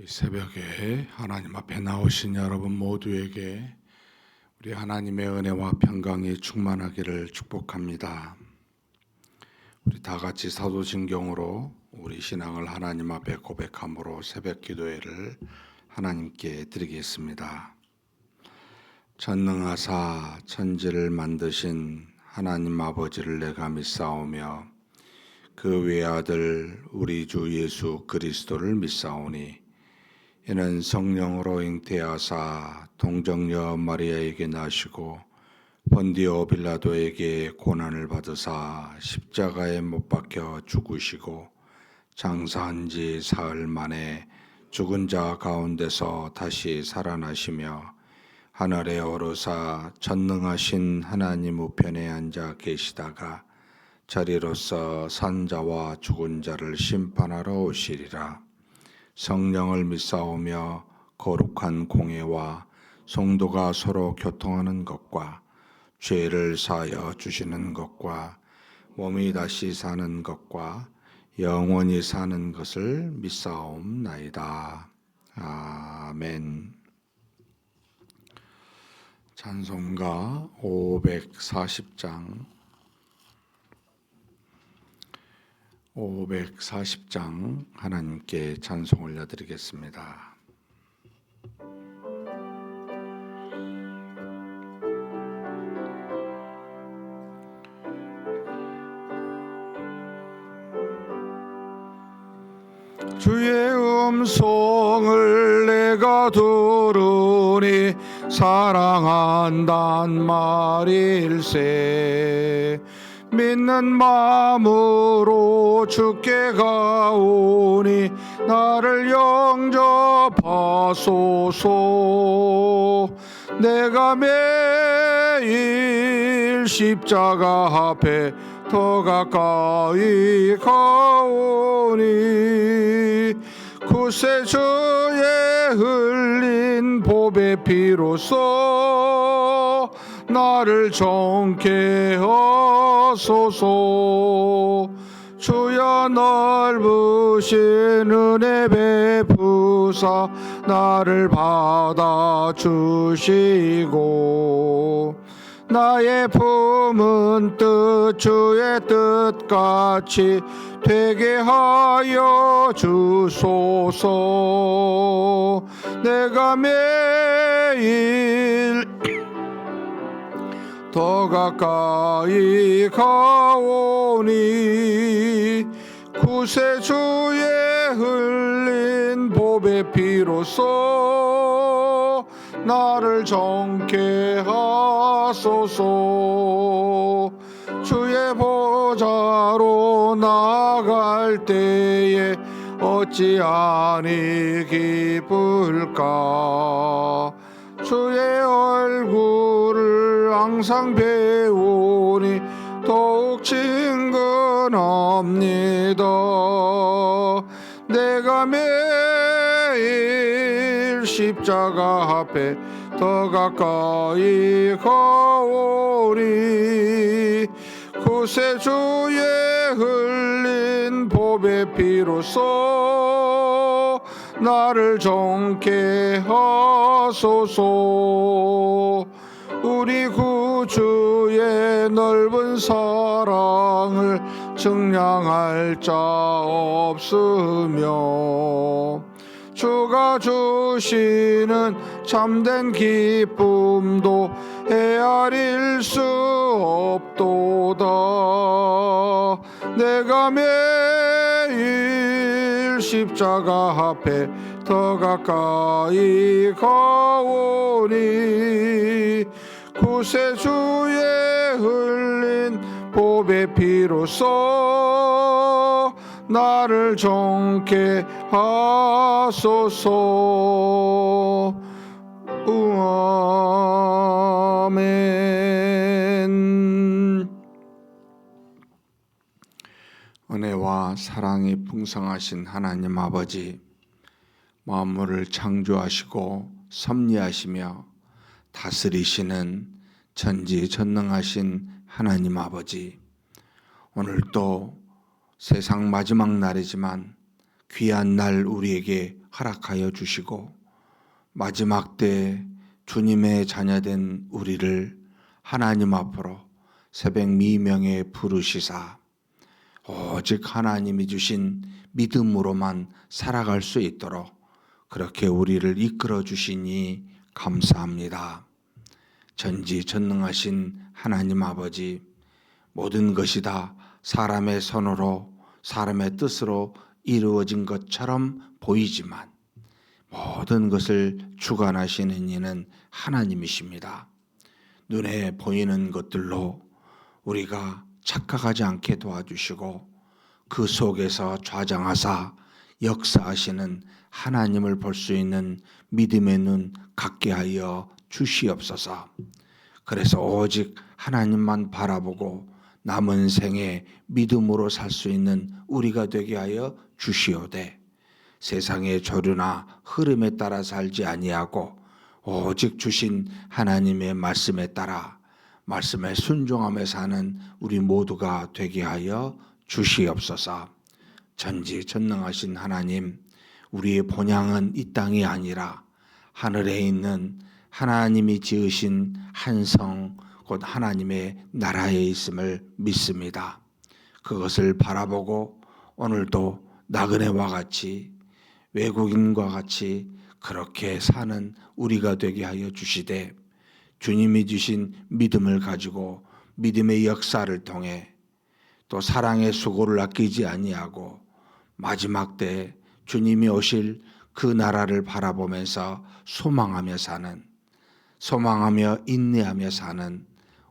이 새벽에 하나님 앞에 나오신 여러분 모두에게 우리 하나님의 은혜와 평강이 충만하기를 축복합니다. 우리 다 같이 사도신경으로 우리 신앙을 하나님 앞에 고백함으로 새벽 기도회를 하나님께 드리겠습니다. 전능하사 천지를 만드신 하나님 아버지를 내가 믿사오며 그 외아들 우리 주 예수 그리스도를 믿사오니 이는 성령으로 잉태하사 동정녀 마리아에게 나시고 본디오 빌라도에게 고난을 받으사 십자가에 못 박혀 죽으시고 장사한 지 사흘 만에 죽은 자 가운데서 다시 살아나시며 하늘에 오르사 전능하신 하나님 우편에 앉아 계시다가 자리로서 산 자와 죽은 자를 심판하러 오시리라. 성령을 믿사오며 거룩한 공회와 성도가 서로 교통하는 것과 죄를 사하여 주시는 것과 몸이 다시 사는 것과 영원히 사는 것을 믿사옵나이다. 아멘. 찬송가 540장 540장 하나님께 찬송 올려드리겠습니다. 주의 음성을 내가 들으니 사랑한단 말일세. 믿는 마음으로 주께 가오니 나를 영접하소서. 내가 매일 십자가 앞에 더 가까이 가오니 구세주의 흘린 보배 피로써 나를 정케 하소서. 주여 넓으신 은혜 베푸사 나를 받아주시고 나의 품은 뜻 주의 뜻같이 되게 하여 주소서. 내가 매일 더 가까이 가오니 구세주의 흘린 보배 피로써 나를 정케 하소서. 주의 보좌로 나아갈 때에 어찌 아니 기쁠까. 주의 얼굴을 항상 배우니 더욱 친근합니다. 내가 매일 십자가 앞에 더 가까이 가오니 구세주의 흘린 보배 피로써 나를 정케 하소서. 우리 구주의 넓은 사랑을 증량할 자 없으며 주가 주시는 참된 기쁨도 헤아릴 수 없도다. 내가 매일 십자가 앞에 더 가까이 가오니 구세주의 흘린 보배 피로써 나를 정케 하소서. 아멘. 은혜와 사랑이 풍성하신 하나님 아버지, 만물을 창조하시고 섭리하시며 다스리시는 전지전능하신 하나님 아버지, 오늘도 세상 마지막 날이지만 귀한 날 우리에게 허락하여 주시고 마지막 때 주님의 자녀된 우리를 하나님 앞으로 새벽 미명에 부르시사 오직 하나님이 주신 믿음으로만 살아갈 수 있도록 그렇게 우리를 이끌어 주시니 감사합니다. 전지전능하신 하나님 아버지, 모든 것이 다 사람의 손으로 사람의 뜻으로 이루어진 것처럼 보이지만 모든 것을 주관하시는 이는 하나님이십니다. 눈에 보이는 것들로 우리가 착각하지 않게 도와주시고 그 속에서 좌장하사 역사하시는 하나님을 볼 수 있는 믿음의 눈 갖게 하여 주시옵소서. 그래서 오직 하나님만 바라보고 남은 생에 믿음으로 살 수 있는 우리가 되게 하여 주시오되 세상의 조류나 흐름에 따라 살지 아니하고 오직 주신 하나님의 말씀에 따라 말씀에 순종하며 사는 우리 모두가 되게 하여 주시옵소서. 전지전능하신 하나님, 우리의 본향은 이 땅이 아니라 하늘에 있는 하나님이 지으신 한 성, 곧 하나님의 나라에 있음을 믿습니다. 그것을 바라보고 오늘도 나그네와 같이 외국인과 같이 그렇게 사는 우리가 되게 하여 주시되 주님이 주신 믿음을 가지고 믿음의 역사를 통해 또 사랑의 수고를 아끼지 아니하고 마지막 때 주님이 오실 그 나라를 바라보면서 소망하며 사는, 소망하며 인내하며 사는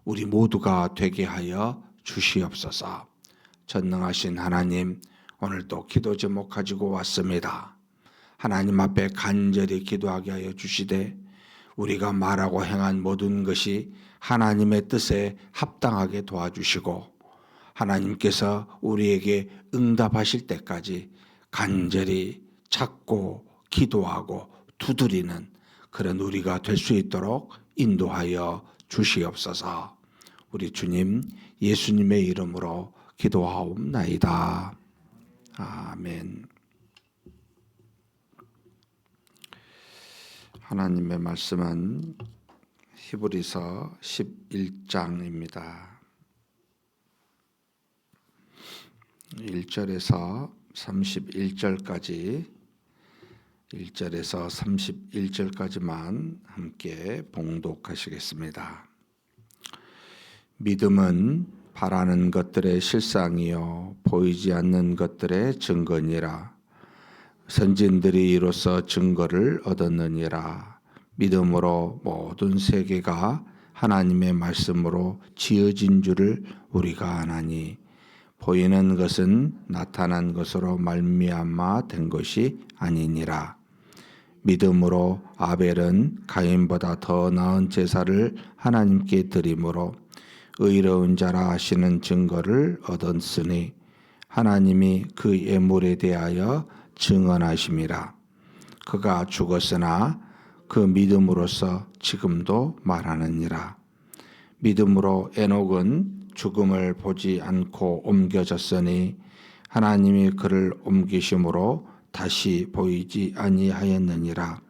우리 모두가 되게 하여 주시옵소서. 전능하신 하나님, 오늘도 기도 제목 가지고 왔습니다. 하나님 앞에 간절히 기도하게 하여 주시되 우리가 말하고 행한 모든 것이 하나님의 뜻에 합당하게 도와주시고 하나님께서 우리에게 응답하실 때까지 간절히 찾고 기도하고 두드리는 그런 우리가 될 수 있도록 인도하여 주시옵소서. 우리 주님 예수님의 이름으로 기도하옵나이다. 아멘. 하나님의 말씀은 히브리서 11장입니다. 1절에서 31절까지 1절에서 31절까지만 함께 봉독하시겠습니다. 믿음은 바라는 것들의 실상이요 보이지 않는 것들의 증거니라. 선진들이 이로써 증거를 얻었느니라. 믿음으로 모든 세계가 하나님의 말씀으로 지어진 줄을 우리가 아나니 보이는 것은 나타난 것으로 말미암아 된 것이 아니니라. 믿음으로 아벨은 가인보다 더 나은 제사를 하나님께 드림으로 의로운 자라 하시는 증거를 얻었으니 하나님이 그 예물에 대하여 증언하심이라. 그가 죽었으나 그 믿음으로써 지금도 말하느니라. 믿음으로 에녹은 죽음을 보지 않고 옮겨졌으니 하나님이 그를 옮기심으로 다시 보이지 아니하였느니라.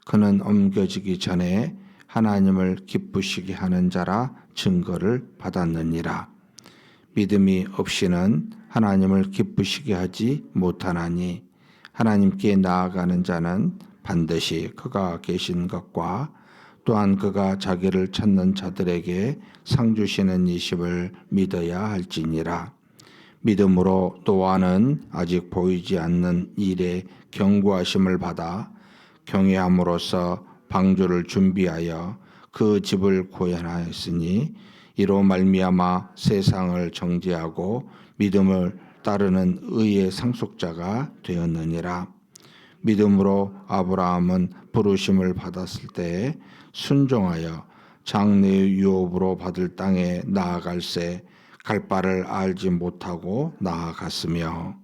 그는 옮겨지기 전에 하나님을 기쁘시게 하는 자라 증거를 받았느니라. 믿음이 없이는 하나님을 기쁘시게 하지 못하나니 하나님께 나아가는 자는 반드시 그가 계신 것과 또한 그가 자기를 찾는 자들에게 상 주시는 이심을 믿어야 할지니라. 믿음으로 노아는 아직 보이지 않는 일에 경고하심을 받아 경외함으로써 방주를 준비하여 그 집을 구현하였으니 이로 말미암아 세상을 정죄하고 믿음을 따르는 의의 상속자가 되었느니라. 믿음으로 아브라함은 부르심을 받았을 때에 순종하여 장래의 유업으로 받을 땅에 나아갈새 갈 바를 알지 못하고 나아갔으며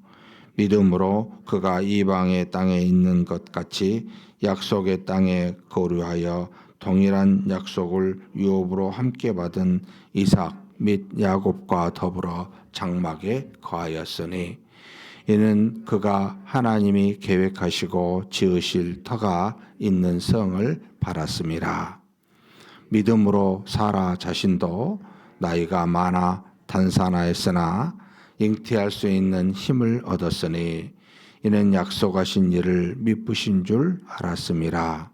믿음으로 그가 이방의 땅에 있는 것 같이 약속의 땅에 거류하여 동일한 약속을 유업으로 함께 받은 이삭 및 야곱과 더불어 장막에 거하였으니 이는 그가 하나님이 계획하시고 지으실 터가 있는 성을 바랐음이라. 믿음으로 사라 자신도 나이가 많아 단산하였으나 잉태할 수 있는 힘을 얻었으니 이는 약속하신 이를 미쁘신 줄 알았음이라.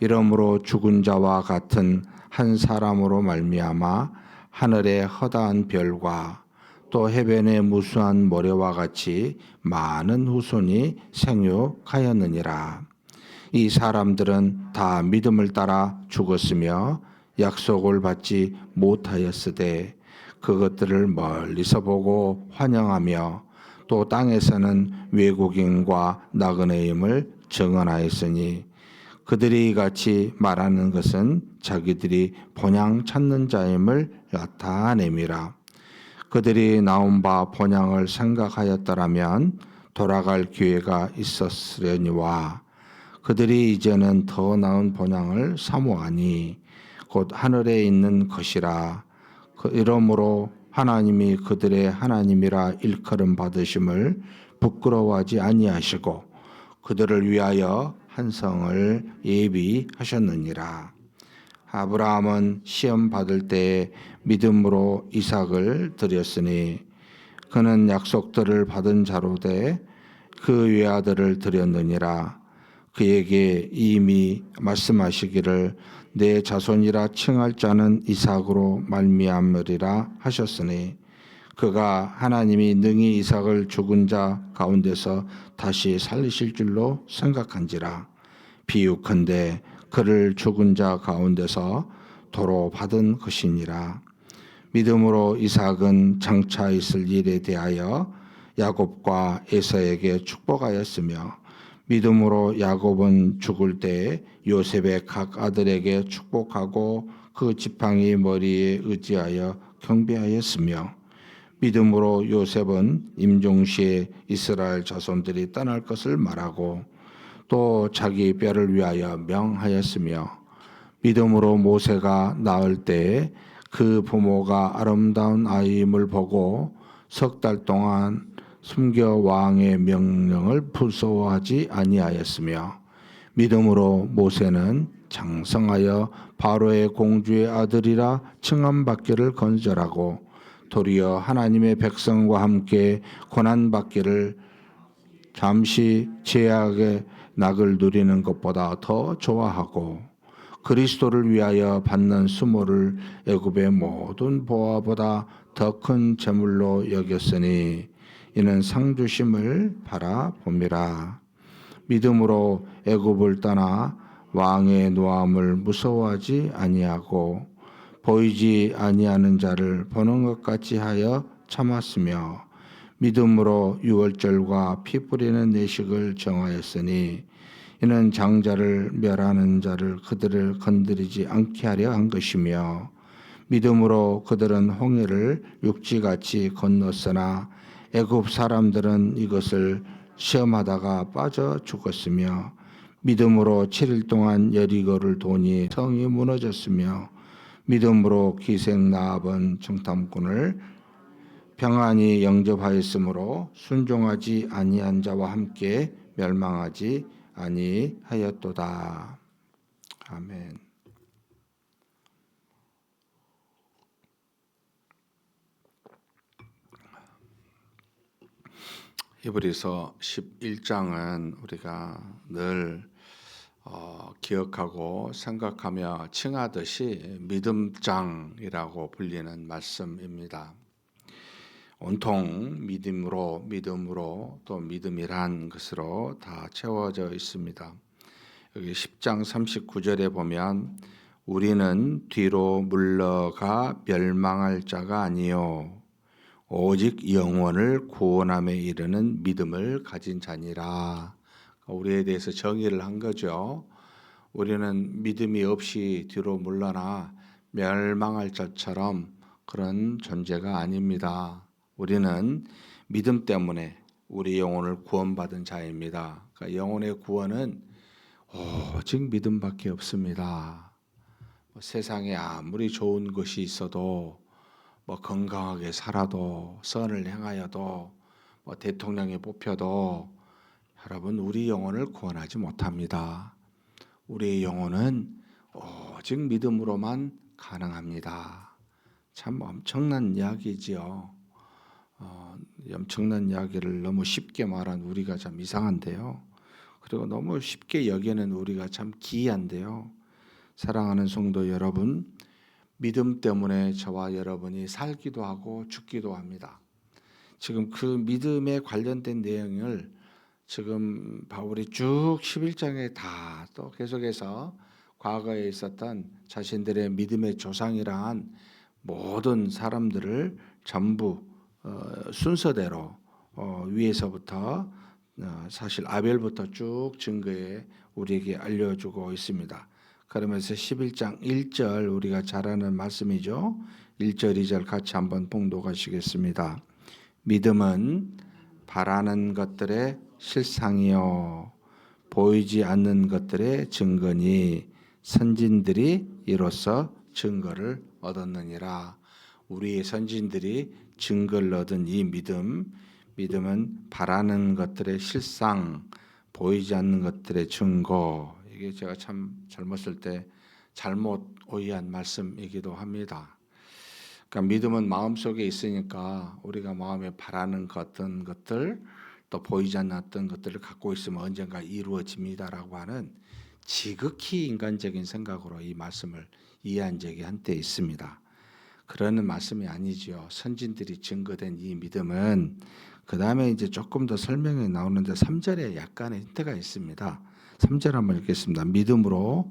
이러므로 죽은 자와 같은 한 사람으로 말미암아 하늘의 허다한 별과 또 해변의 무수한 모래와 같이 많은 후손이 생육하였느니라. 이 사람들은 다 믿음을 따라 죽었으며 약속을 받지 못하였으되 그것들을 멀리서 보고 환영하며 또 땅에서는 외국인과 나그네임을 증언하였으니 그들이 같이 말하는 것은 자기들이 본향 찾는 자임을 나타냄이라. 그들이 나온 바 본향을 생각하였더라면 돌아갈 기회가 있었으려니와 그들이 이제는 더 나은 본향을 사모하니 곧 하늘에 있는 것이라. 이러므로 하나님이 그들의 하나님이라 일컬음 받으심을 부끄러워하지 아니하시고 그들을 위하여 한 성을 예비하셨느니라. 아브라함은 시험 받을 때에 믿음으로 이삭을 드렸으니 그는 약속들을 받은 자로되 그 외아들을 드렸느니라. 그에게 이미 말씀하시기를 내 자손이라 칭할 자는 이삭으로 말미암으리라 하셨으니 그가 하나님이 능히 이삭을 죽은 자 가운데서 다시 살리실 줄로 생각한지라. 비유컨대 그를 죽은 자 가운데서 도로 받은 것이니라. 믿음으로 이삭은 장차 있을 일에 대하여 야곱과 에서에게 축복하였으며 믿음으로 야곱은 죽을 때에 요셉의 각 아들에게 축복하고 그 지팡이 머리에 의지하여 경배하였으며 믿음으로 요셉은 임종시에 이스라엘 자손들이 떠날 것을 말하고 또 자기 뼈를 위하여 명하였으며 믿음으로 모세가 낳을 때에 그 부모가 아름다운 아이임을 보고 석 달 동안 숨겨 왕의 명령을 부서워하지 아니하였으며 믿음으로 모세는 장성하여 바로의 공주의 아들이라 칭함받기를 건절하고 도리어 하나님의 백성과 함께 고난받기를 잠시 죄악의 낙을 누리는 것보다 더 좋아하고 그리스도를 위하여 받는 수모를 애굽의 모든 보화보다 더 큰 재물로 여겼으니 이는 상 주심을 바라봄이라. 믿음으로 애굽을 떠나 왕의 노함을 무서워하지 아니하고 보이지 아니하는 자를 보는 것 같이 하여 참았으며 믿음으로 유월절과 피 뿌리는 내식을 정하였으니 이는 장자를 멸하는 자를 그들을 건드리지 않게 하려 한 것이며 믿음으로 그들은 홍해를 육지같이 건넜으나 애굽 사람들은 이것을 시험하다가 빠져 죽었으며 믿음으로 7일 동안 여리고를 도니 성이 무너졌으며 믿음으로 기생나합은 정탐꾼을 평안히 영접하였으므로 순종하지 아니한 자와 함께 멸망하지 아니하였도다. 아멘. 히브리서 11장은 우리가 늘 기억하고 생각하며 칭하듯이 믿음장이라고 불리는 말씀입니다. 온통 믿음으로 또 믿음이란 것으로 다 채워져 있습니다. 여기 10장 39절에 보면 우리는 뒤로 물러가 멸망할 자가 아니요 오직 영원을 구원함에 이르는 믿음을 가진 자니라. 우리에 대해서 정의를 한 거죠. 우리는 믿음이 없이 뒤로 물러나 멸망할 자처럼 그런 존재가 아닙니다. 우리는 믿음 때문에 우리 영혼을 구원받은 자입니다. 그러니까 영혼의 구원은 오직 믿음밖에 없습니다. 세상에 아무리 좋은 것이 있어도 건강하게 살아도 선을 행하여도 대통령에 뽑혀도 여러분 우리 영혼을 구원하지 못합니다. 우리의 영혼은 오직 믿음으로만 가능합니다. 참 엄청난 이야기지요. 엄청난 이야기를 너무 쉽게 말한 우리가 참 이상한데요. 그리고 너무 쉽게 여기는 우리가 참 기이한데요. 사랑하는 성도 여러분, 믿음 때문에 저와 여러분이 살기도 하고 죽기도 합니다. 지금 그 믿음에 관련된 내용을 지금 바울이 쭉 11장에 다 또 계속해서 과거에 있었던 자신들의 믿음의 조상이라한 모든 사람들을 전부 순서대로 위에서부터 사실 아벨부터 쭉 증거해 우리에게 알려주고 있습니다. 그러면서 11장 1절 우리가 잘 아는 말씀이죠. 1절 2절 같이 한번 봉독하시겠습니다. 믿음은 바라는 것들의 실상이요 보이지 않는 것들의 증거니 선진들이 이로써 증거를 얻었느니라. 우리의 선진들이 증거를 얻은 이 믿음은 바라는 것들의 실상, 보이지 않는 것들의 증거. 이게 제가 참 젊었을 때 잘못 오해한 말씀이기도 합니다. 그러니까 믿음은 마음속에 있으니까 우리가 마음에 바라는 어떤 것들 또 보이지 않았던 것들을 갖고 있으면 언젠가 이루어집니다라고 하는 지극히 인간적인 생각으로 이 말씀을 이해한 적이 한때 있습니다. 그러는 말씀이 아니지요. 선진들이 증거된 이 믿음은 그 다음에 이제 조금 더 설명이 나오는데 3절에 약간의 힌트가 있습니다. 3절 한번 읽겠습니다. 믿음으로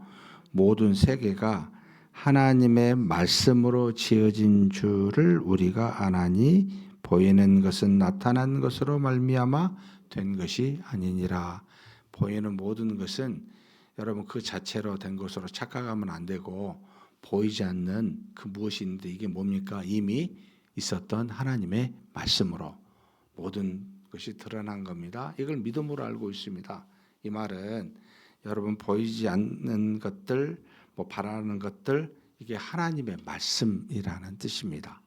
모든 세계가 하나님의 말씀으로 지어진 줄을 우리가 아나니 보이는 것은 나타난 것으로 말미암아 된 것이 아니니라. 보이는 모든 것은 여러분 그 자체로 된 것으로 착각하면 안 되고 보이지 않는 그 무엇이 있는데 이게 뭡니까? 이미 있었던 하나님의 말씀으로 모든 것이 드러난 겁니다. 이걸 믿음으로 알고 있습니다. 이 말은 여러분 보이지 않는 것들, 바라는 것들 이게 하나님의 말씀이라는 뜻입니다.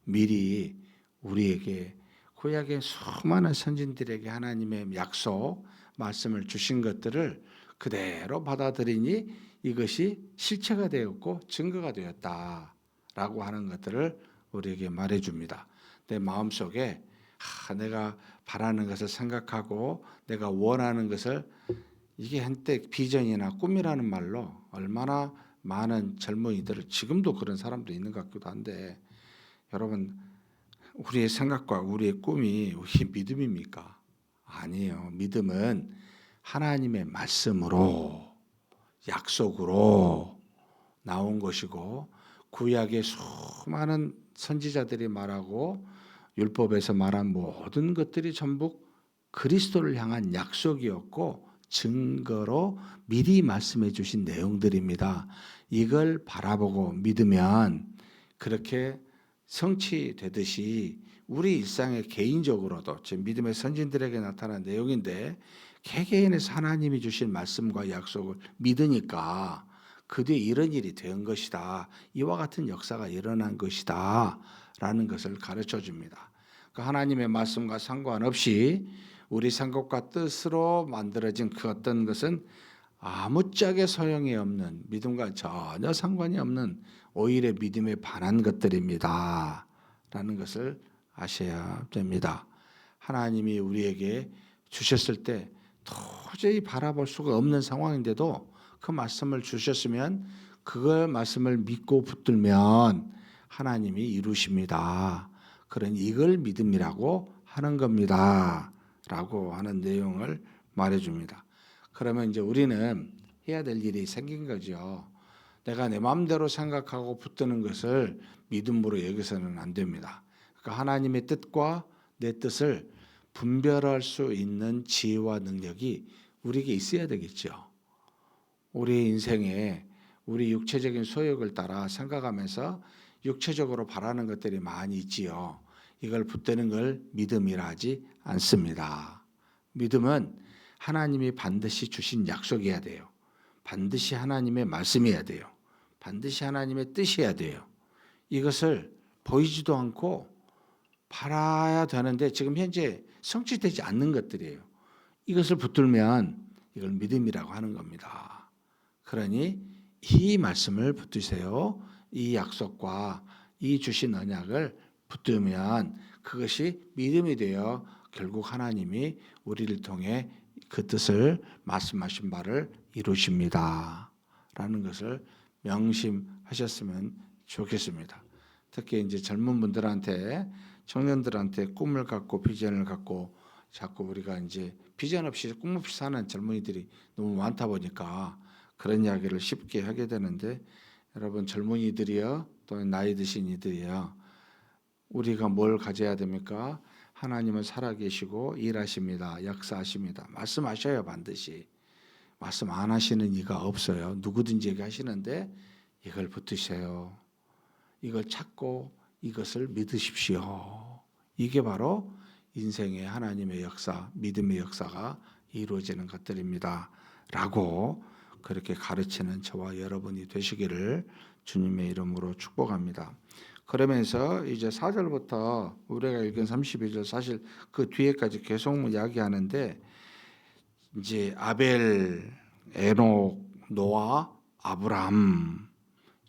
미리 우리에게 구약의 수많은 선진들에게 하나님의 약속, 말씀을 주신 것들을 그대로 받아들이니 이것이 실체가 되었고 증거가 되었다라고 하는 것들을 우리에게 말해줍니다. 내 마음속에 내가 바라는 것을 생각하고 내가 원하는 것을 이게 한때 비전이나 꿈이라는 말로 얼마나 많은 젊은이들을 지금도 그런 사람도 있는 것 같기도 한데 여러분 우리의 생각과 우리의 꿈이 우리 믿음입니까? 아니에요. 믿음은 하나님의 말씀으로 약속으로 나온 것이고 구약의 수많은 선지자들이 말하고 율법에서 말한 모든 것들이 전부 그리스도를 향한 약속이었고 증거로 미리 말씀해 주신 내용들입니다. 이걸 바라보고 믿으면 그렇게 성취되듯이 우리 일상에 개인적으로도 지금 믿음의 선진들에게 나타난 내용인데 개개인에서 하나님이 주신 말씀과 약속을 믿으니까 그 뒤에 이런 일이 된 것이다. 이와 같은 역사가 일어난 것이다. 라는 것을 가르쳐 줍니다. 그러니까 하나님의 말씀과 상관없이 우리 생각과 뜻으로 만들어진 그 어떤 것은 아무짝에 소용이 없는 믿음과 전혀 상관이 없는 오히려 믿음에 반한 것들입니다. 라는 것을 아셔야 됩니다. 하나님이 우리에게 주셨을 때 도저히 바라볼 수가 없는 상황인데도 그 말씀을 주셨으면 그 말씀을 믿고 붙들면 하나님이 이루십니다. 그런 이걸 믿음이라고 하는 겁니다. 라고 하는 내용을 말해줍니다. 그러면 이제 우리는 해야 될 일이 생긴 거죠. 내가 내 마음대로 생각하고 붙드는 것을 믿음으로 여기서는 안 됩니다. 그러니까 하나님의 뜻과 내 뜻을 분별할 수 있는 지혜와 능력이 우리에게 있어야 되겠죠. 우리 인생에 우리 육체적인 소욕을 따라 생각하면서 육체적으로 바라는 것들이 많이 있지요. 이걸 붙드는 걸 믿음이라 하지 않습니다. 믿음은 하나님이 반드시 주신 약속이어야 돼요. 반드시 하나님의 말씀이어야 돼요. 반드시 하나님의 뜻이어야 돼요. 이것을 보이지도 않고 바라야 되는데 지금 현재 성취되지 않는 것들이에요. 이것을 붙들면 이걸 믿음이라고 하는 겁니다. 그러니 이 말씀을 붙드세요. 이 약속과 이 주신 언약을 붙들면 그것이 믿음이 되어 결국 하나님이 우리를 통해 그 뜻을 말씀하신 바를 이루십니다. 라는 것을 명심하셨으면 좋겠습니다. 특히 이제 젊은 분들한테, 청년들한테 꿈을 갖고 비전을 갖고 자꾸 우리가 이제 비전 없이 꿈 없이 사는 젊은이들이 너무 많다 보니까 그런 이야기를 쉽게 하게 되는데, 여러분 젊은이들이요, 또는 나이 드신 이들이요, 우리가 뭘 가져야 됩니까? 하나님은 살아계시고 일하십니다. 역사하십니다. 말씀하셔요, 반드시. 말씀 안 하시는 이가 없어요. 누구든지 얘기하시는데 이걸 붙드세요. 이걸 찾고 이것을 믿으십시오. 이게 바로 인생의 하나님의 역사, 믿음의 역사가 이루어지는 것들입니다. 라고 그렇게 가르치는 저와 여러분이 되시기를 주님의 이름으로 축복합니다. 그러면서 이제 4절부터 우리가 읽은 32절, 사실 그 뒤에까지 계속 이야기하는데, 이제 아벨, 에녹, 노아, 아브람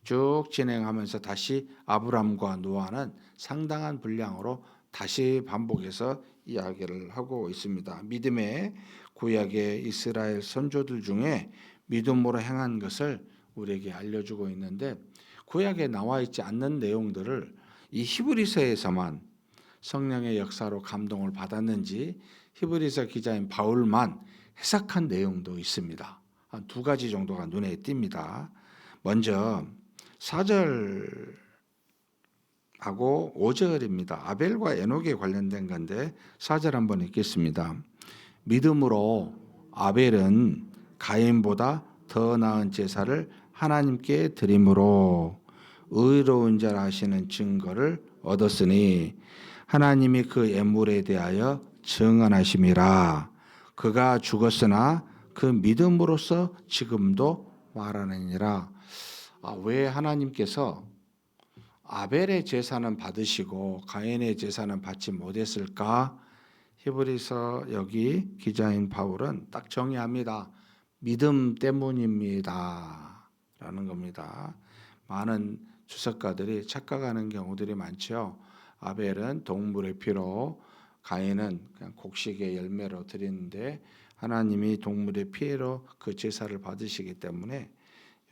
쭉 진행하면서 다시 아브람과 노아는 상당한 분량으로 다시 반복해서 이야기를 하고 있습니다. 믿음의 구약의 이스라엘 선조들 중에 믿음으로 행한 것을 우리에게 알려주고 있는데, 구약에 나와 있지 않는 내용들을 이 히브리서에서만 성령의 역사로 감동을 받았는지 히브리서 기자인 바울만 해석한 내용도 있습니다. 한 두 가지 정도가 눈에 띕니다. 먼저 4절하고 5절입니다. 아벨과 에녹에 관련된 건데 4절 한번 읽겠습니다. 믿음으로 아벨은 가인보다 더 나은 제사를 하나님께 드림으로 의로운 자라 하시는 증거를 얻었으니 하나님이 그 예물에 대하여 증언하심이라. 그가 죽었으나 그 믿음으로써 지금도 말하느니라. 왜 하나님께서 아벨의 제사는 받으시고 가인의 제사는 받지 못했을까? 히브리서 여기 기자인 바울은 딱 정의합니다. 믿음 때문입니다. 라는 겁니다. 많은 주석가들이 착각하는 경우들이 많죠. 아벨은 동물의 피로, 가인은 그냥 곡식의 열매로 드리는데 하나님이 동물의 피로 그 제사를 받으시기 때문에,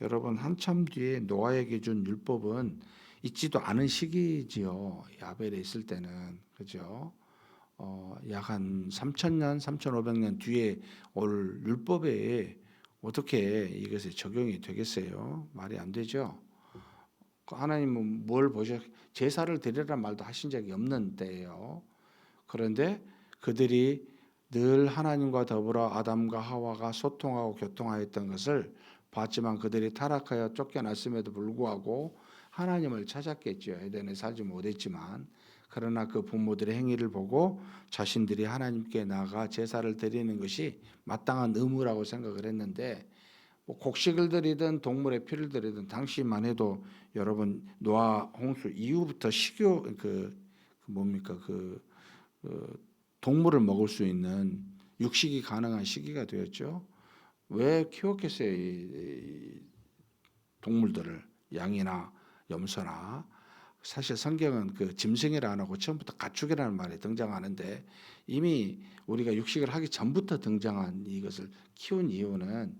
여러분 한참 뒤에 노아에게 준 율법은 있지도 않은 시기지요. 아벨에 있을 때는, 그죠? 약 한 3,000년, 3,500년 뒤에 올 율법에 어떻게 이것이 적용이 되겠어요? 말이 안 되죠. 하나님은 뭘 보셔? 제사를 드리라는 말도 하신 적이 없는 때예요. 그런데 그들이 늘 하나님과 더불어 아담과 하와가 소통하고 교통하였던 것을 봤지만 그들이 타락하여 쫓겨났음에도 불구하고 하나님을 찾았겠죠. 에덴에 살지 못했지만. 그러나 그 부모들의 행위를 보고 자신들이 하나님께 나아가 제사를 드리는 것이 마땅한 의무라고 생각을 했는데, 뭐 곡식을 드리든 동물의 피를 드리든 당시만 해도 여러분 노아 홍수 이후부터 식용 뭡니까 동물을 먹을 수 있는 육식이 가능한 시기가 되었죠. 왜 키웠겠어요, 이 동물들을, 양이나 염소나. 사실 성경은 그 짐승이라 안 하고 처음부터 가축이라는 말이 등장하는데, 이미 우리가 육식을 하기 전부터 등장한 이것을 키운 이유는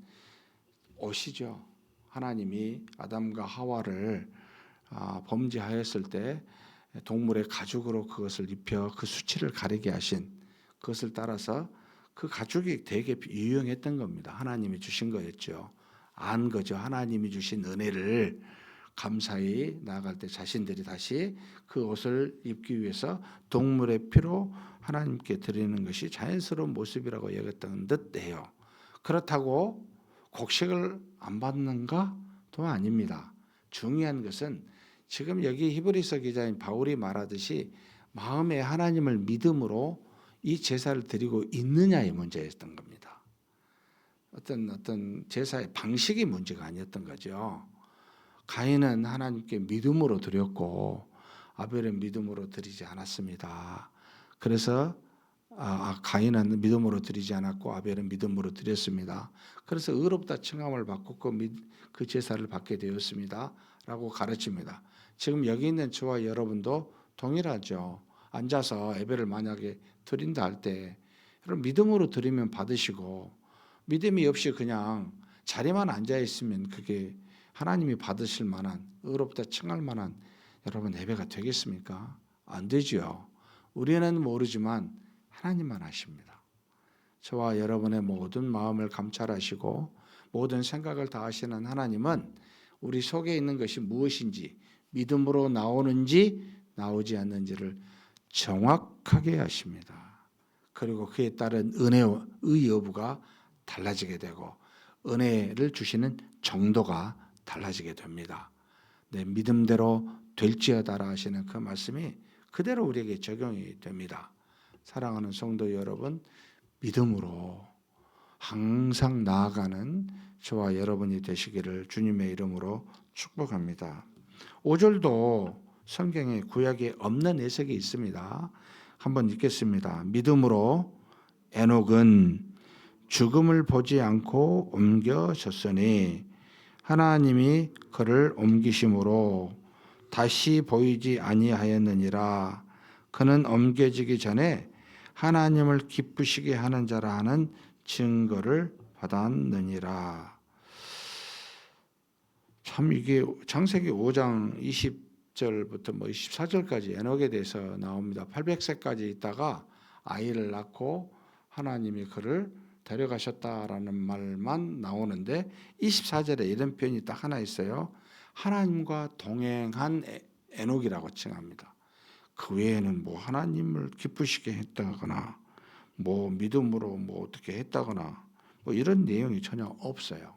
옷이죠. 하나님이 아담과 하와를 범죄하였을 때 동물의 가죽으로 그것을 입혀 그 수치를 가리게 하신 그것을 따라서 그 가죽이 되게 유용했던 겁니다. 하나님이 주신 거였죠. 안 거죠. 하나님이 주신 은혜를 감사히 나아갈 때 자신들이 다시 그 옷을 입기 위해서 동물의 피로 하나님께 드리는 것이 자연스러운 모습이라고 여겼던 듯해요. 그렇다고 곡식을 안 받는가? 또 아닙니다. 중요한 것은 지금 여기 히브리서 기자인 바울이 말하듯이 마음에 하나님을 믿음으로 이 제사를 드리고 있느냐의 문제였던 겁니다. 어떤 제사의 방식이 문제가 아니었던 거죠. 가인은 하나님께 믿음으로 드렸고 아벨은 믿음으로 드리지 않았습니다. 그래서 가인은 믿음으로 드리지 않았고 아벨은 믿음으로 드렸습니다. 그래서 의롭다 칭함을 받고 그 제사를 받게 되었습니다. 라고 가르칩니다. 지금 여기 있는 저와 여러분도 동일하죠. 앉아서 예배를 만약에 드린다 할 때 여러분 믿음으로 드리면 받으시고 믿음이 없이 그냥 자리만 앉아 있으면 그게 하나님이 받으실 만한 의롭다 칭할 만한 여러분 예배가 되겠습니까? 안 되지요. 우리는 모르지만 하나님만 아십니다. 저와 여러분의 모든 마음을 감찰하시고 모든 생각을 다 아시는 하나님은 우리 속에 있는 것이 무엇인지 믿음으로 나오는지 나오지 않는지를 정확하게 아십니다. 그리고 그에 따른 의 여부가 달라지게 되고 은혜를 주시는 정도가 달라지게 됩니다. 내 믿음대로 될지어다라 하시는 그 말씀이 그대로 우리에게 적용이 됩니다. 사랑하는 성도 여러분, 믿음으로 항상 나아가는 저와 여러분이 되시기를 주님의 이름으로 축복합니다. 5절도 성경에 구약에 없는 해석이 있습니다. 한번 읽겠습니다. 믿음으로 에녹은 죽음을 보지 않고 옮겨졌으니 하나님이 그를 옮기심으로 다시 보이지 아니하였느니라. 그는 옮겨지기 전에 하나님을 기쁘시게 하는 자라 하는 증거를 받았느니라. 참 이게 창세기 5장 20절부터 24절까지 에녹에 대해서 나옵니다. 800세까지 있다가 아이를 낳고 하나님이 그를 데려가셨다라는 말만 나오는데 24절에 이런 표현이 딱 하나 있어요. 하나님과 동행한 에녹이라고 칭합니다. 그 외에는 뭐 하나님을 기쁘시게 했다거나 뭐 믿음으로 뭐 어떻게 했다거나 뭐 이런 내용이 전혀 없어요.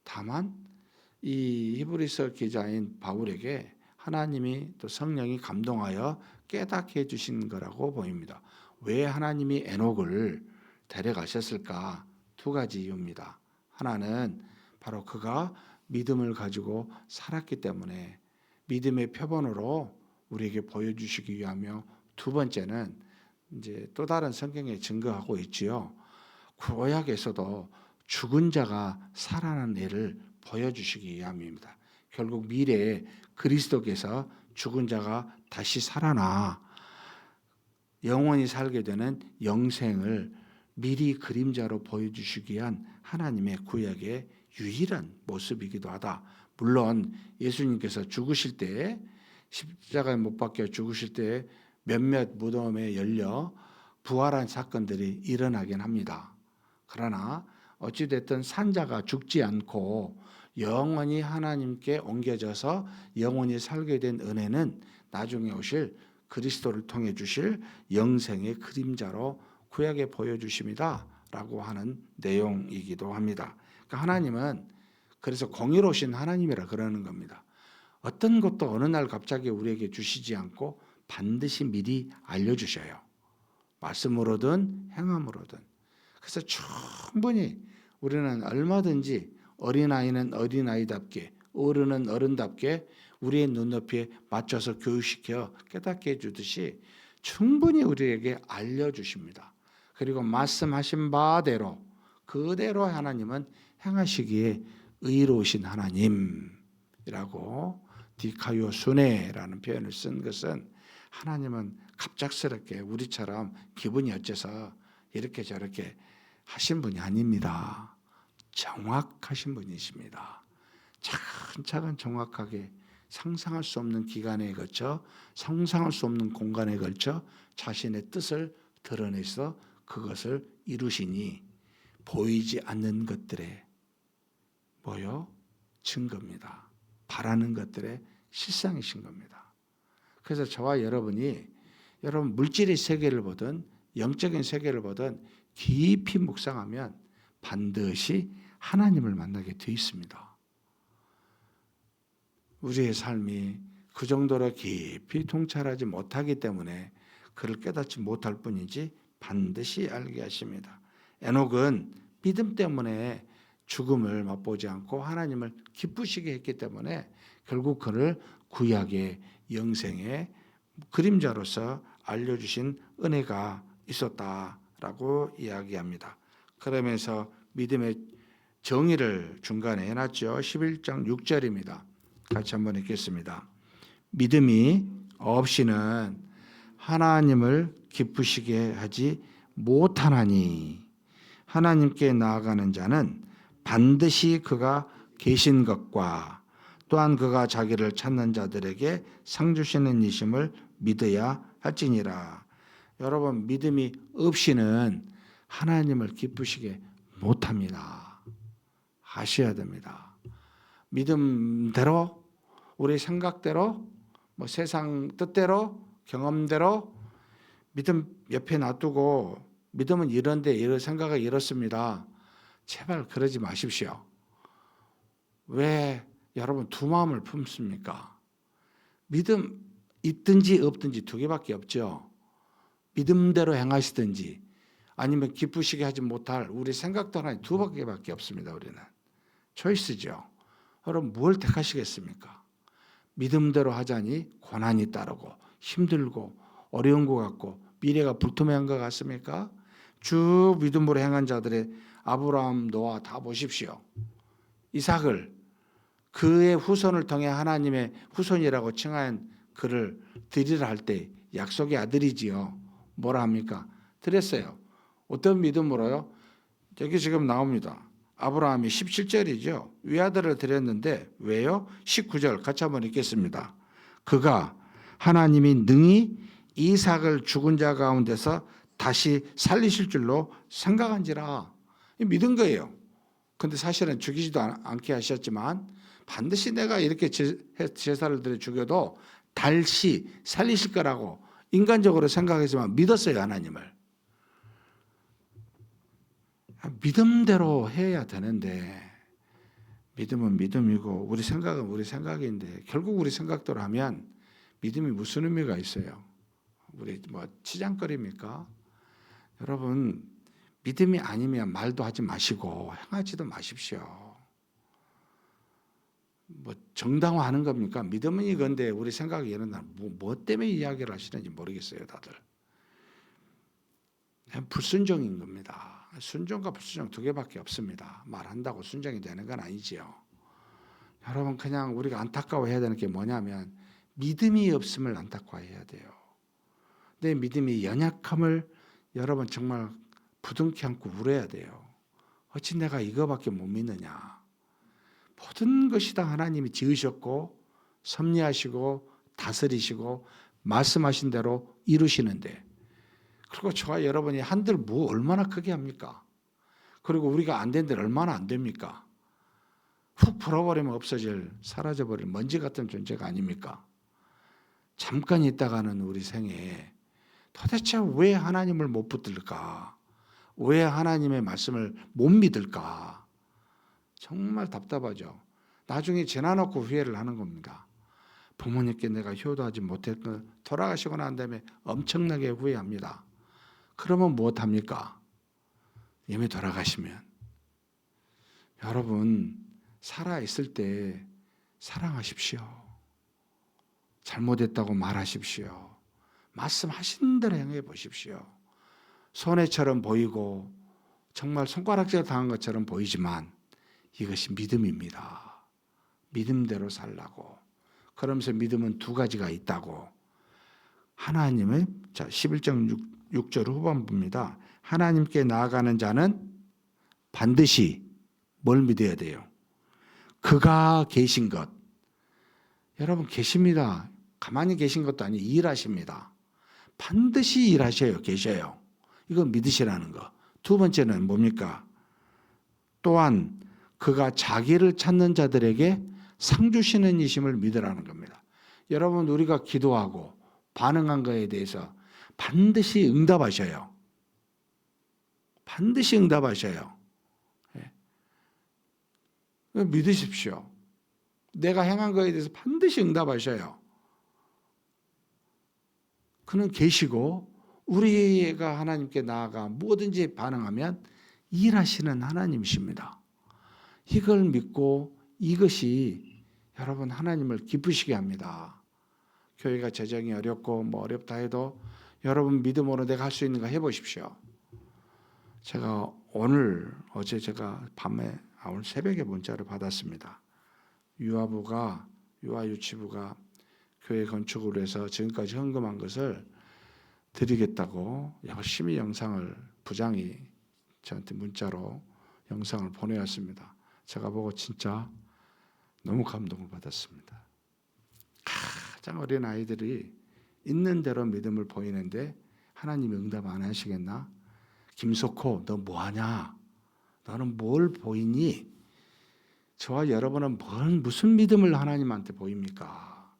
다만 이 히브리서 기자인 바울에게 하나님이 또 성령이 감동하여 깨닫게 해주신 거라고 보입니다. 왜 하나님이 에녹을 데려가셨을까? 두 가지 이유입니다. 하나는 바로 그가 믿음을 가지고 살았기 때문에 믿음의 표본으로 우리에게 보여주시기 위하며, 두 번째는 이제 또 다른 성경에 증거하고 있지요. 구약에서도 죽은 자가 살아난 예를 보여주시기 위함입니다. 결국 미래에 그리스도께서 죽은 자가 다시 살아나 영원히 살게 되는 영생을 미리 그림자로 보여주시기 위한 하나님의 구약의 유일한 모습이기도 하다. 물론 예수님께서 죽으실 때 십자가에 못 박혀 죽으실 때 몇몇 무덤에 열려 부활한 사건들이 일어나긴 합니다. 그러나 어찌됐든 산자가 죽지 않고 영원히 하나님께 옮겨져서 영원히 살게 된 은혜는 나중에 오실 그리스도를 통해 주실 영생의 그림자로 구약에 보여주심이다 라고 하는 내용이기도 합니다. 그러니까 하나님은 그래서 공의로우신 하나님이라 그러는 겁니다. 어떤 것도 어느 날 갑자기 우리에게 주시지 않고 반드시 미리 알려주셔요. 말씀으로든 행함으로든. 그래서 충분히 우리는 얼마든지 어린아이는 어린아이답게, 어른은 어른답게 우리의 눈높이에 맞춰서 교육시켜 깨닫게 해주듯이 충분히 우리에게 알려주십니다. 그리고 말씀하신 바대로 그대로 하나님은 행하시기에 의로우신 하나님이라고 디카요 수네라는 표현을 쓴 것은, 하나님은 갑작스럽게 우리처럼 기분이 어째서 이렇게 저렇게 하신 분이 아닙니다. 정확하신 분이십니다. 차근차근 정확하게 상상할 수 없는 기간에 걸쳐, 상상할 수 없는 공간에 걸쳐 자신의 뜻을 드러내서 그것을 이루시니 보이지 않는 것들의 증거입니다. 바라는 것들의 실상이신 겁니다. 그래서 저와 여러분이 여러분 물질의 세계를 보든 영적인 세계를 보든 깊이 묵상하면 반드시 하나님을 만나게 돼 있습니다. 우리의 삶이 그 정도로 깊이 통찰하지 못하기 때문에 그를 깨닫지 못할 뿐이지 반드시 알게 하십니다. 에녹은 믿음 때문에 죽음을 맛보지 않고 하나님을 기쁘시게 했기 때문에 결국 그를 구약의 영생의 그림자로서 알려주신 은혜가 있었다라고 이야기합니다. 그러면서 믿음의 정의를 중간에 해놨죠. 11장 6절입니다. 같이 한번 읽겠습니다. 믿음이 없이는 하나님을 기쁘시게 하지 못하나니 하나님께 나아가는 자는 반드시 그가 계신 것과 또한 그가 자기를 찾는 자들에게 상 주시는 이심을 믿어야 할지니라. 여러분, 믿음이 없이는 하나님을 기쁘시게 못합니다. 아셔야 됩니다. 믿음대로, 우리 생각대로, 세상 뜻대로, 경험대로 믿음 옆에 놔두고 믿음은 이런데 이런 생각은 이렇습니다. 제발 그러지 마십시오. 왜 여러분 두 마음을 품습니까? 믿음 있든지 없든지 두 개밖에 없죠. 믿음대로 행하시든지 아니면 기쁘시게 하지 못할 우리 생각도 하나 두 개밖에 없습니다. 우리는 초이스죠. 여러분 뭘 택하시겠습니까? 믿음대로 하자니 고난이 따르고 힘들고 어려운 것 같고 미래가 불투명한 것 같습니까? 쭉 믿음으로 행한 자들의 아브라함, 노아 다 보십시오. 이삭을 그의 후손을 통해 하나님의 후손이라고 칭한 그를 드리라 할 때 약속의 아들이지요. 뭐라 합니까? 드렸어요. 어떤 믿음으로요? 여기 지금 나옵니다. 아브라함이 17절이죠. 외아들을 드렸는데 왜요? 19절 같이 한번 읽겠습니다. 그가 하나님이 능히 이삭을 죽은 자 가운데서 다시 살리실 줄로 생각한지라. 믿은 거예요. 근데 사실은 죽이지도 않게 하셨지만 반드시 내가 이렇게 제사를 드려 죽여도 다시 살리실 거라고 인간적으로 생각했지만 믿었어요. 하나님을. 믿음대로 해야 되는데 믿음은 믿음이고 우리 생각은 우리 생각인데 결국 우리 생각대로 하면 믿음이 무슨 의미가 있어요? 우리 치장거리입니까? 여러분 믿음이 아니면 말도 하지 마시고 행하지도 마십시오. 정당화하는 겁니까? 믿음은 이건데 우리 생각이 이런 날 뭐 때문에 이야기를 하시는지 모르겠어요. 다들 불순종인 겁니다. 순종과 불순종 두 개밖에 없습니다. 말한다고 순종이 되는 건 아니지요. 여러분 그냥 우리가 안타까워해야 되는 게 뭐냐면 믿음이 없음을 안타까워해야 돼요. 내 믿음이 연약함을 여러분 정말 부둥켜 안고 울어야 돼요. 어찌 내가 이거밖에 못 믿느냐. 모든 것이 다 하나님이 지으셨고 섭리하시고 다스리시고 말씀하신 대로 이루시는데 그리고 저와 여러분이 한들 뭐 얼마나 크게 합니까? 그리고 우리가 안 된 데는 얼마나 안 됩니까? 훅 풀어버리면 없어질 사라져버릴 먼지 같은 존재가 아닙니까? 잠깐 있다가는 우리 생에 도대체 왜 하나님을 못 붙들까? 왜 하나님의 말씀을 못 믿을까? 정말 답답하죠. 나중에 지나놓고 후회를 하는 겁니다. 부모님께 내가 효도하지 못했고 돌아가시고 난 다음에 엄청나게 후회합니다. 그러면 무엇합니까? 이미 돌아가시면. 여러분 살아있을 때 사랑하십시오. 잘못했다고 말하십시오. 말씀하신 대로 행해 보십시오. 손해처럼 보이고 정말 손가락질 당한 것처럼 보이지만 이것이 믿음입니다. 믿음대로 살라고. 그러면서 믿음은 두 가지가 있다고. 하나님의 11장 6절 후반부입니다. 하나님께 나아가는 자는 반드시 뭘 믿어야 돼요? 그가 계신 것. 여러분 계십니다. 가만히 계신 것도 아니고 일하십니다. 반드시 일하셔요. 계셔요. 이거 믿으시라는 거. 두 번째는 뭡니까? 또한 그가 자기를 찾는 자들에게 상 주시는 이심을 믿으라는 겁니다. 여러분 우리가 기도하고 반응한 것에 대해서 반드시 응답하셔요. 반드시 응답하셔요. 믿으십시오. 내가 행한 것에 대해서 반드시 응답하셔요. 그는 계시고 우리가 하나님께 나아가 뭐든지 반응하면 일하시는 하나님이십니다. 이걸 믿고 이것이 여러분 하나님을 기쁘시게 합니다. 교회가 재정이 어렵고 어렵다 해도 여러분 믿음으로 내가 할 수 있는가 해보십시오. 제가 어제 제가 밤에 오늘 새벽에 문자를 받았습니다. 유아유치부가 교회 건축으로 해서 지금까지 헌금한 것을 드리겠다고 열심히 부장이 저한테 문자로 영상을 보내왔습니다. 제가 보고 진짜 너무 감동을 받았습니다. 가장 어린 아이들이 있는 대로 믿음을 보이는데 하나님이 응답 안 하시겠나? 김석호, 너 뭐하냐? 너는 뭘 보이니? 저와 여러분은 무슨 믿음을 하나님한테 보입니까?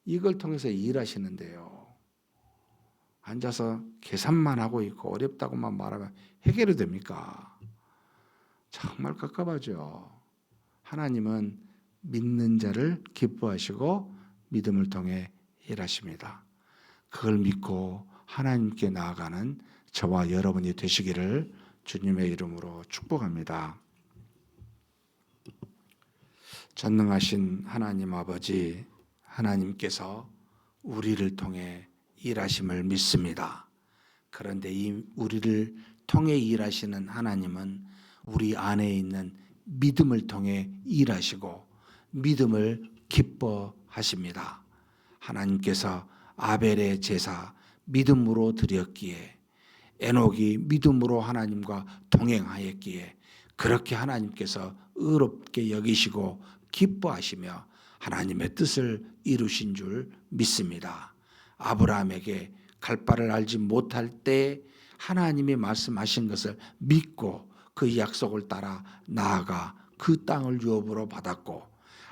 이걸 통해서 일하시는데요. 앉아서 계산만 하고 있고 어렵다고만 말하면 해결이 됩니까? 정말 깝깝하죠. 하나님은 믿는 자를 기뻐하시고 믿음을 통해 일하십니다. 그걸 믿고 하나님께 나아가는 저와 여러분이 되시기를 주님의 이름으로 축복합니다. 전능하신 하나님 아버지, 하나님께서 우리를 통해 일하심을 믿습니다. 그런데 이 우리를 통해 일하시는 하나님은 우리 안에 있는 믿음을 통해 일하시고 믿음을 기뻐하십니다. 하나님께서 아벨의 제사 믿음으로 드렸기에, 에녹이 믿음으로 하나님과 동행하였기에 그렇게 하나님께서 의롭게 여기시고 기뻐하시며 하나님의 뜻을 이루신 줄 믿습니다. 아브라함에게 갈 바를 알지 못할 때 하나님이 말씀하신 것을 믿고 그 약속을 따라 나아가 그 땅을 유업으로 받았고,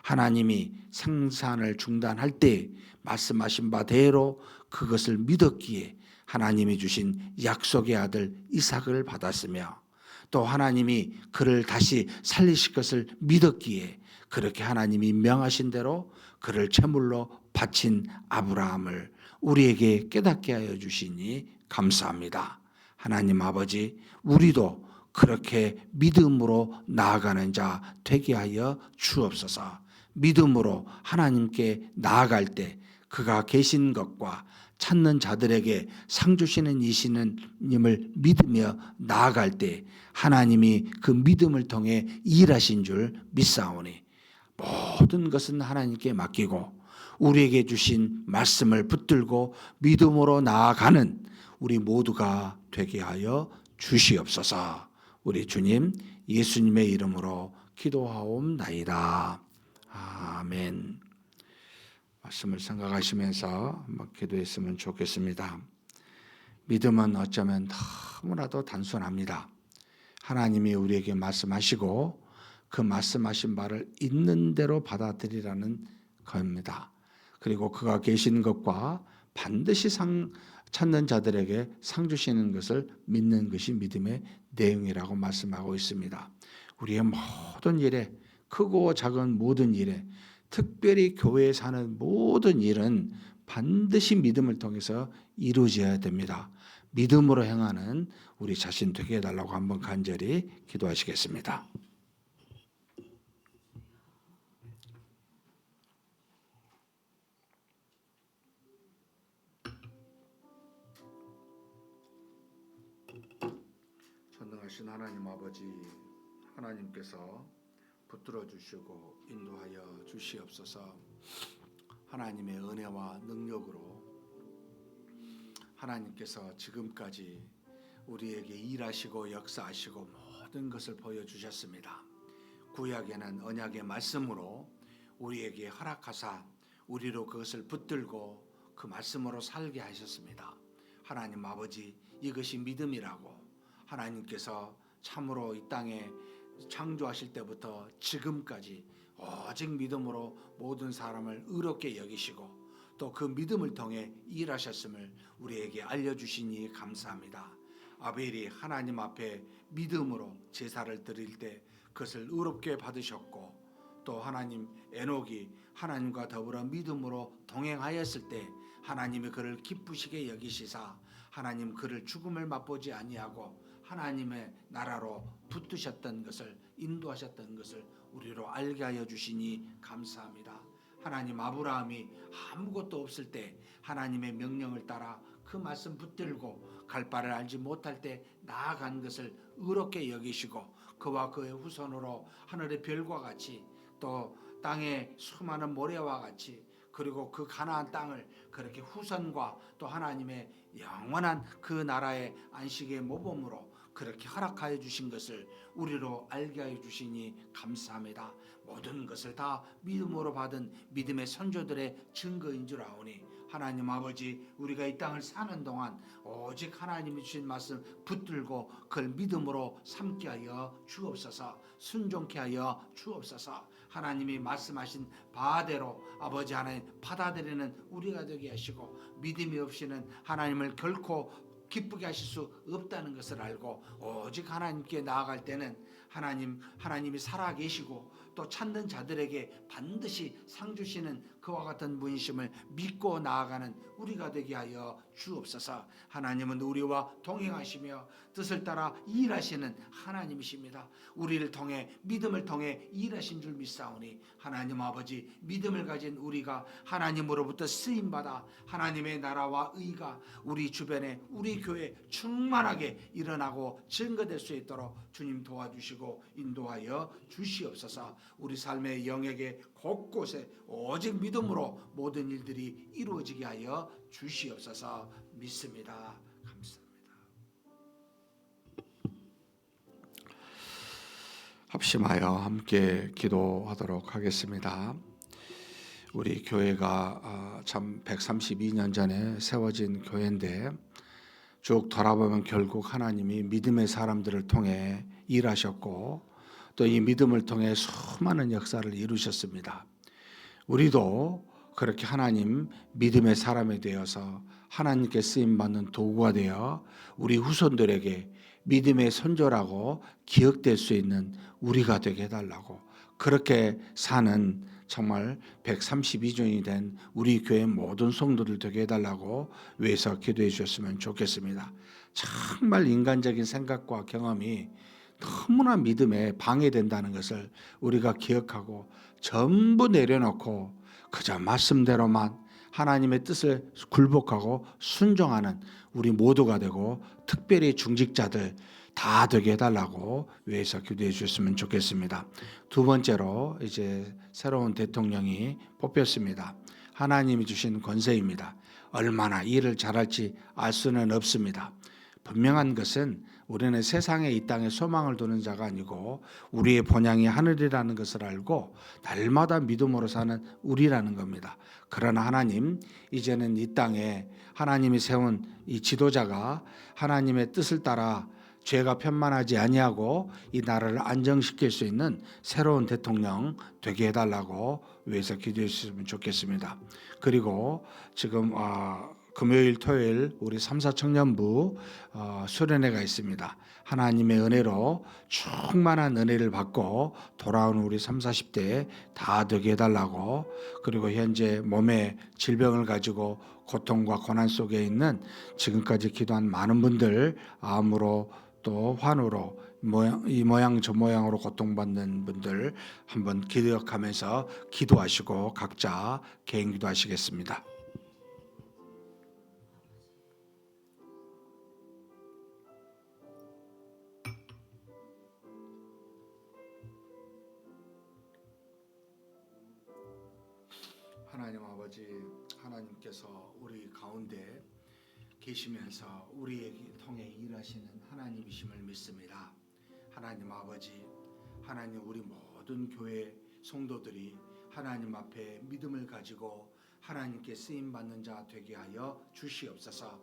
하나님이 생산을 중단할 때 말씀하신 바대로 그것을 믿었기에 하나님이 주신 약속의 아들 이삭을 받았으며, 또 하나님이 그를 다시 살리실 것을 믿었기에 그렇게 하나님이 명하신 대로 그를 제물로 바친 아브라함을 우리에게 깨닫게 하여 주시니 감사합니다. 하나님 아버지, 우리도 그렇게 믿음으로 나아가는 자 되게 하여 주옵소서. 믿음으로 하나님께 나아갈 때 그가 계신 것과 찾는 자들에게 상 주시는 이시는님을 믿으며 나아갈 때 하나님이 그 믿음을 통해 일하신 줄 믿사오니, 모든 것은 하나님께 맡기고 우리에게 주신 말씀을 붙들고 믿음으로 나아가는 우리 모두가 되게 하여 주시옵소서. 우리 주님 예수님의 이름으로 기도하옵나이다. 아멘. 말씀을 생각하시면서 한번 기도했으면 좋겠습니다. 믿음은 어쩌면 너무나도 단순합니다. 하나님이 우리에게 말씀하시고 그 말씀하신 바를 있는 대로 받아들이라는 겁니다. 그리고 그가 계신 것과 반드시 찾는 자들에게 상 주시는 것을 믿는 것이 믿음의 내용이라고 말씀하고 있습니다. 우리의 모든 일에, 크고 작은 모든 일에, 특별히 교회에 사는 모든 일은 반드시 믿음을 통해서 이루어져야 됩니다. 믿음으로 행하는 우리 자신 되게 해달라고 한번 간절히 기도하시겠습니다. 전능하신 하나님 아버지, 하나님께서 붙들어 주시고 인도하여 주시옵소서. 하나님의 은혜와 능력으로 하나님께서 지금까지 우리에게 일하시고 역사하시고 모든 것을 보여주셨습니다. 구약에는 언약의 말씀으로 우리에게 허락하사 우리로 그것을 붙들고 그 말씀으로 살게 하셨습니다. 하나님 아버지, 이것이 믿음이라고 하나님께서 참으로 이 땅에 창조하실 때부터 지금까지 오직 믿음으로 모든 사람을 의롭게 여기시고 또 그 믿음을 통해 일하셨음을 우리에게 알려주시니 감사합니다. 아벨이 하나님 앞에 믿음으로 제사를 드릴 때 그것을 의롭게 받으셨고, 또 하나님 에녹이 하나님과 더불어 믿음으로 동행하였을 때 하나님이 그를 기쁘시게 여기시사 하나님 그를 죽음을 맛보지 아니하고 하나님의 나라로 붙드셨던 것을, 인도하셨던 것을 우리로 알게 하여 주시니 감사합니다. 하나님, 아브라함이 아무것도 없을 때 하나님의 명령을 따라 그 그 말씀 붙들고 갈 바를 알지 못할 때 나아간 것을 의롭게 여기시고 그와 그의 후손으로 하늘의 별과 같이 또 땅의 수많은 모래와 같이 그리고 그 가나안 땅을 그렇게 후손과 또 하나님의 영원한 그 나라의 안식의 모범으로 그렇게 허락하여 주신 것을 우리로 알게 하여 주시니 감사합니다. 모든 것을 다 믿음으로 받은 믿음의 선조들의 증거인 줄 아오니 하나님 아버지, 우리가 이 땅을 사는 동안 오직 하나님이 주신 말씀 붙들고 그걸 믿음으로 삼게 하여 주옵소서. 순종케 하여 주옵소서. 하나님이 말씀하신 바대로 아버지 하나님 받아들이는 우리가 되게 하시고 믿음이 없이는 하나님을 결코 기쁘게 하실 수 없다는 것을 알고 오직 하나님께 나아갈 때는 하나님이 살아계시고 또 찾는 자들에게 반드시 상 주시는 그와 같은 분이심을 믿고 나아가는 우리가 되게 하여 주옵소서. 하나님은 우리와 동행하시며 뜻을 따라 일하시는 하나님이십니다. 우리를 통해 믿음을 통해 일하신 줄 믿사오니 하나님 아버지, 믿음을 가진 우리가 하나님으로부터 쓰임받아 하나님의 나라와 의가 우리 주변에 우리 교회 충만하게 일어나고 증거될 수 있도록 주님 도와주시고 인도하여 주시옵소서. 우리 삶의 영역에 곳곳에 오직 믿음으로 모든 일들이 이루어지게 하여 주시옵소서. 믿습니다. 감사합니다. 합심하여 함께 기도하도록 하겠습니다. 우리 교회가 참 132년 전에 세워진 교회인데 쭉 돌아보면 결국 하나님이 믿음의 사람들을 통해 일하셨고 또 이 믿음을 통해 수많은 역사를 이루셨습니다. 우리도 그렇게 하나님 믿음의 사람이 되어서 하나님께 쓰임받는 도구가 되어 우리 후손들에게 믿음의 선조라고 기억될 수 있는 우리가 되게 해달라고, 그렇게 사는 정말 132종이 된 우리 교회 모든 성도들 되게 해달라고 위해서 기도해 주셨으면 좋겠습니다. 정말 인간적인 생각과 경험이 너무나 믿음에 방해된다는 것을 우리가 기억하고 전부 내려놓고 그저 말씀대로만 하나님의 뜻을 굴복하고 순종하는 우리 모두가 되고 특별히 중직자들 다 되게 해달라고 위해서 기도해 주셨으면 좋겠습니다. 두 번째로 이제 새로운 대통령이 뽑혔습니다. 하나님이 주신 권세입니다. 얼마나 일을 잘할지 알 수는 없습니다. 분명한 것은 우리는 세상에 이 땅에 소망을 두는 자가 아니고 우리의 본향이 하늘이라는 것을 알고 날마다 믿음으로 사는 우리라는 겁니다. 그러나 하나님, 이제는 이 땅에 하나님이 세운 이 지도자가 하나님의 뜻을 따라 죄가 편만하지 아니하고 이 나라를 안정시킬 수 있는 새로운 대통령 되게 해달라고 위해서 기도해 주시면 좋겠습니다. 그리고 지금 금요일 토요일 우리 3사 청년부 수련회가 있습니다. 하나님의 은혜로 충만한 은혜를 받고 돌아온 우리 3, 40대 다 되게 해달라고, 그리고 현재 몸에 질병을 가지고 고통과 고난 속에 있는 지금까지 기도한 많은 분들, 암으로 또 환우로 이 모양 저 모양으로 고통받는 분들 한번 기억하면서 기도하시고 각자 개인 기도하시겠습니다. 하나님 아버지, 하나님께서 우리 가운데 계시면서 우리에게 통해 일하시는 하나님이심을 믿습니다. 하나님 아버지, 하나님 우리 모든 교회 성도들이 하나님 앞에 믿음을 가지고 하나님께 쓰임받는 자 되게 하여 주시옵소서.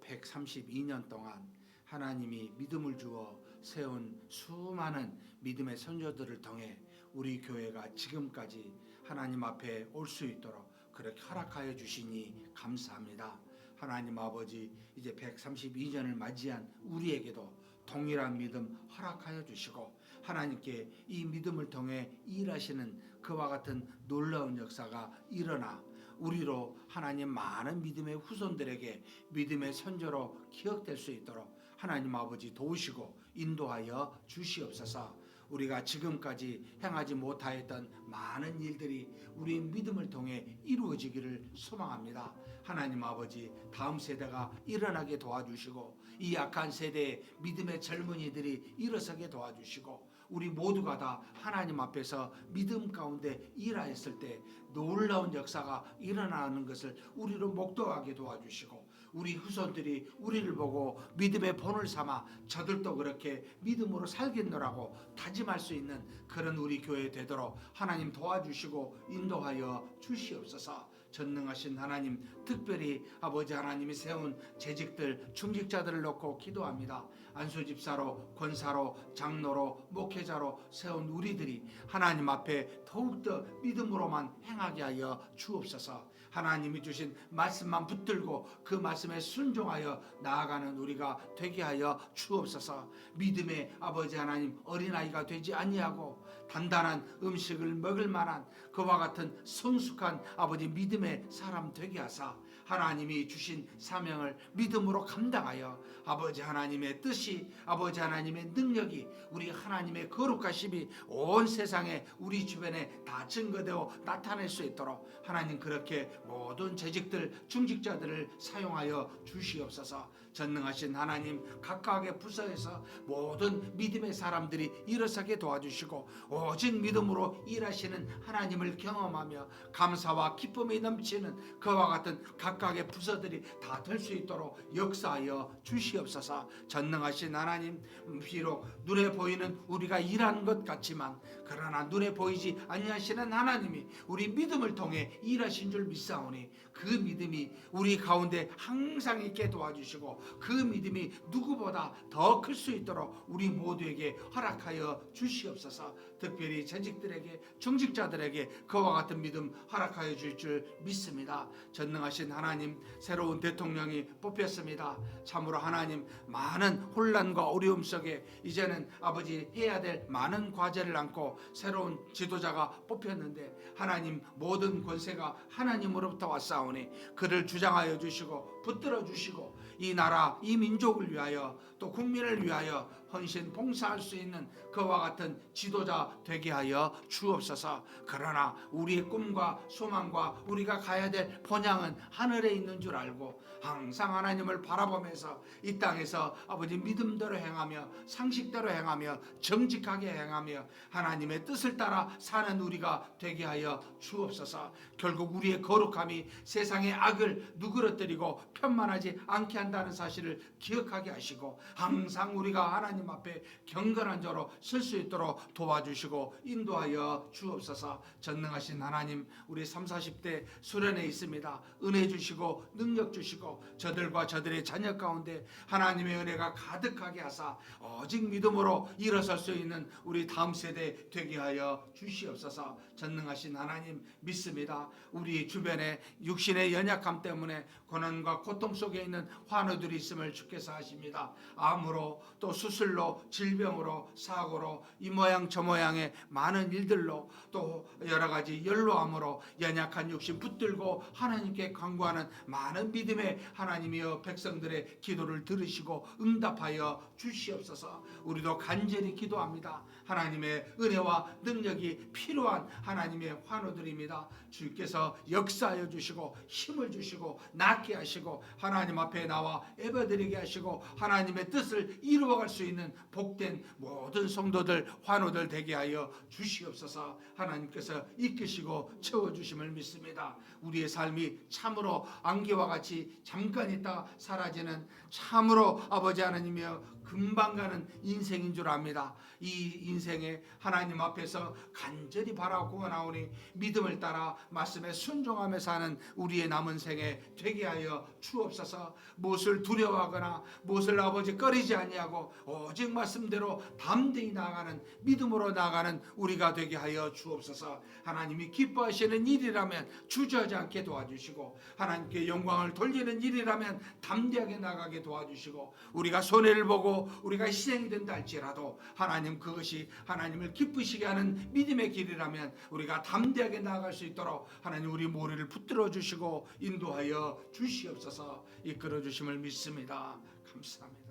132년 동안 하나님이 믿음을 주어 세운 수많은 믿음의 선조들을 통해 우리 교회가 지금까지 하나님 앞에 올 수 있도록 그렇게 허락하여 주시니 감사합니다. 하나님 아버지, 이제 132년을 맞이한 우리에게도 동일한 믿음 허락하여 주시고 하나님께 이 믿음을 통해 일하시는 그와 같은 놀라운 역사가 일어나 우리로 하나님 많은 믿음의 후손들에게 믿음의 선조로 기억될 수 있도록 하나님 아버지 도우시고 인도하여 주시옵소서. 우리가 지금까지 행하지 못하였던 많은 일들이 우리 믿음을 통해 이루어지기를 소망합니다. 하나님 아버지, 다음 세대가 일어나게 도와주시고 이 약한 세대의 믿음의 젊은이들이 일어서게 도와주시고 우리 모두가 다 하나님 앞에서 믿음 가운데 일하였을 때 놀라운 역사가 일어나는 것을 우리로 목도하게 도와주시고 우리 후손들이 우리를 보고 믿음의 본을 삼아 저들도 그렇게 믿음으로 살겠노라고 다짐할 수 있는 그런 우리 교회 되도록 하나님 도와주시고 인도하여 주시옵소서. 전능하신 하나님, 특별히 아버지 하나님이 세운 재직들, 중직자들을 놓고 기도합니다. 안수집사로, 권사로, 장로로, 목회자로 세운 우리들이 하나님 앞에 더욱더 믿음으로만 행하게 하여 주옵소서. 하나님이 주신 말씀만 붙들고 그 말씀에 순종하여 나아가는 우리가 되게 하여 주옵소서. 믿음의 아버지 하나님, 어린아이가 되지 아니하고 단단한 음식을 먹을 만한 그와 같은 성숙한 아버지 믿음의 사람 되게 하사 하나님이 주신 사명을 믿음으로 감당하여 아버지 하나님의 뜻이, 아버지 하나님의 능력이, 우리 하나님의 거룩하심이 온 세상에 우리 주변에 다 증거되어 나타낼 수 있도록 하나님 그렇게 모든 재직들, 중직자들을 사용하여 주시옵소서. 전능하신 하나님, 각각의 부서에서 모든 믿음의 사람들이 일어서게 도와주시고 오직 믿음으로 일하시는 하나님을 경험하며 감사와 기쁨이 넘치는 그와 같은 각각의 부서들이 다 될 수 있도록 역사하여 주시옵소서. 전능하신 하나님, 비록 눈에 보이는 우리가 일하는 것 같지만 그러나 눈에 보이지 아니하시는 하나님이 우리 믿음을 통해 일하신 줄 믿사오니 그 믿음이 우리 가운데 항상 있게 도와주시고 그 믿음이 누구보다 더 클 수 있도록 우리 모두에게 허락하여 주시옵소서. 특별히 재직들에게, 중직자들에게 그와 같은 믿음 허락하여 줄 줄 믿습니다. 전능하신 하나님, 새로운 대통령이 뽑혔습니다. 참으로 하나님, 많은 혼란과 어려움 속에 이제는 아버지 해야 될 많은 과제를 안고 새로운 지도자가 뽑혔는데 하나님, 모든 권세가 하나님으로부터 왔사오니 그를 주장하여 주시고 붙들어 주시고 이 나라, 이 민족을 위하여 또 국민을 위하여 헌신 봉사할 수 있는 그와 같은 지도자 되게 하여 주옵소서. 그러나 우리의 꿈과 소망과 우리가 가야 될 본향은 하늘에 있는 줄 알고 항상 하나님을 바라보면서 이 땅에서 아버지 믿음대로 행하며 상식대로 행하며 정직하게 행하며 하나님의 뜻을 따라 사는 우리가 되게 하여 주옵소서. 결국 우리의 거룩함이 세상의 악을 누그러뜨리고 편만하지 않게 한다는 사실을 기억하게 하시고 항상 우리가 하나님 앞에 경건한 자로 설 수 있도록 도와주시고 인도하여 주옵소서. 전능하신 하나님, 우리 30, 40대 수련회 있습니다. 은혜 주시고 능력 주시고 저들과 저들의 자녀 가운데 하나님의 은혜가 가득하게 하사 오직 믿음으로 일어설 수 있는 우리 다음 세대 되게 하여 주시옵소서. 전능하신 하나님 믿습니다. 우리 주변에 육신의 연약함 때문에 고난과 고통 속에 있는 환우들이 있음을 주께서 아십니다. 암으로 또 수술로 질병으로 사고로 이 모양 저 모양의 많은 일들로 또 여러 가지 연로함으로 연약한 육신 붙들고 하나님께 간구하는 많은 믿음의 하나님이여 백성들의 기도를 들으시고 응답하여 주시옵소서. 우리도 간절히 기도합니다. 하나님의 은혜와 능력이 필요한 하나님의 환우들입니다. 주께서 역사하여 주시고 힘을 주시고 낫게 하시고 하나님 앞에 나와 예배드리게 하시고 하나님의 뜻을 이루어갈 수 있는 복된 모든 성도들 환우들 되게 하여 주시옵소서. 하나님께서 이끄시고 채워주심을 믿습니다. 우리의 삶이 참으로 안개와 같이 잠깐 있다 사라지는 참으로 아버지 하나님이여 금방 가는 인생인 줄 압니다. 이 인생에 하나님 앞에서 간절히 바라고 나오니 믿음을 따라 말씀에 순종하며 사는 우리의 남은 생에 되게 하여 주옵소서. 무엇을 두려워하거나 무엇을 아버지 꺼리지 아니하고 오직 말씀대로 담대히 나아가는 믿음으로 나아가는 우리가 되게 하여 주옵소서. 하나님이 기뻐하시는 일이라면 주저하지 않게 도와주시고 하나님께 영광을 돌리는 일이라면 담대하게 나가게 도와주시고 우리가 손해를 보고 우리가 희생이 된다 할지라도 하나님 그것이 하나님을 기쁘시게 하는 믿음의 길이라면 우리가 담대하게 나아갈 수 있도록 하나님 우리 머리를 붙들어 주시고 인도하여 주시옵소서. 이끌어 주심을 믿습니다. 감사합니다.